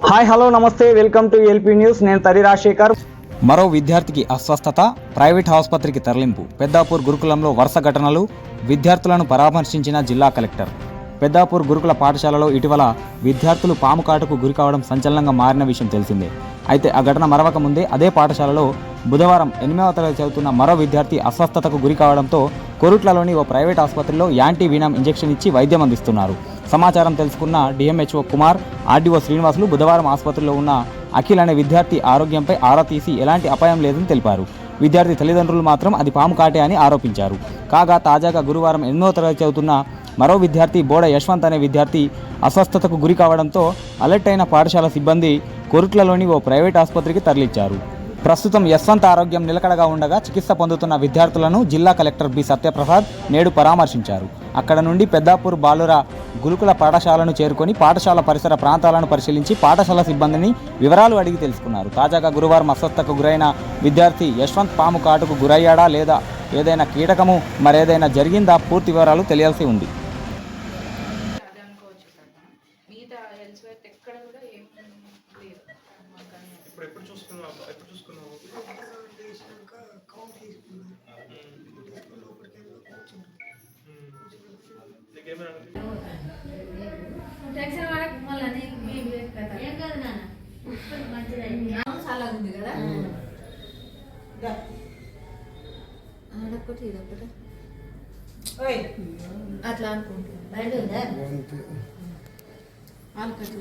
Hi hello నమస్తే welcome to LP news. నేను తరి రాజశేఖర్. మరో విద్యార్థికి అస్వస్థత, ప్రైవేట్ ఆసుపత్రికి తరలింపు. పెద్దాపూర్ గురుకులంలో వరుస ఘటనలు, విద్యార్థులను పరామర్శించిన జిల్లా కలెక్టర్. పెద్దాపూర్ గురుకుల పాఠశాలలో ఇటీవల విద్యార్థులు పాము కాటుకు గురికావడం సంచలనంగా మారిన విషయం తెలిసిందే. అయితే ఆ ఘటన మరవక ముందే అదే పాఠశాలలో బుధవారం 8వ తరగతి చదువుతున్న మరో విద్యార్థి అస్వస్థతకు గురి కావడంతో కొరుట్లలోని ఓ ప్రైవేట్ ఆసుపత్రిలో యాంటీ వీనమ్ ఇంజెక్షన్ ఇచ్చి వైద్యం అందిస్తున్నారు. సమాచారం తెలుసుకున్న డిఎంహెచ్ఓ కుమార్, ఆర్డీఓ శ్రీనివాసులు బుధవారం ఆసుపత్రిలో ఉన్న అఖిల్ అనే విద్యార్థి ఆరోగ్యంపై ఆరా తీసి ఎలాంటి అపాయం లేదని తెలిపారు. విద్యార్థి తల్లిదండ్రులు మాత్రం అది పాము కాటే అని ఆరోపించారు. కాగా తాజాగా గురువారం 8వ తరగతి చదువుతున్న మరో విద్యార్థి బోడ యశ్వంత్ అనే విద్యార్థి అస్వస్థతకు గురి కావడంతో అలర్ట్ అయిన పాఠశాల సిబ్బంది కొరుట్లలోని ఓ ప్రైవేట్ ఆసుపత్రికి తరలించారు. ప్రస్తుతం యశ్వంత్ ఆరోగ్యం నిలకడగా ఉండగా చికిత్స పొందుతున్న విద్యార్థులను జిల్లా కలెక్టర్ బి సత్యప్రసాద్ నేడు పరామర్శించారు. అక్కడ నుండి పెద్దాపూర్ బాలుర గురుకుల పాఠశాలను చేరుకొని పాఠశాల పరిసర ప్రాంతాలను పరిశీలించి పాఠశాల సిబ్బందిని వివరాలు అడిగి తెలుసుకున్నారు. తాజాగా గురువారం అస్వస్థతకు గురైన విద్యార్థి యశ్వంత్ పాము కాటుకు గురయ్యాడా లేదా ఏదైనా కీటకము మరేదైనా జరిగిందా పూర్తి వివరాలు తెలియాల్సి ఉంది. ఎప్పుడు చూసుకున్నావు టెన్షన్ పడకు మళ్ళీ ఏం కాదు నాన్న చాలా ఉంది కదా ఆడొక్కటి ఇదొక్కటి అట్లా అనుకుంటున్నా ఆలుకట్టు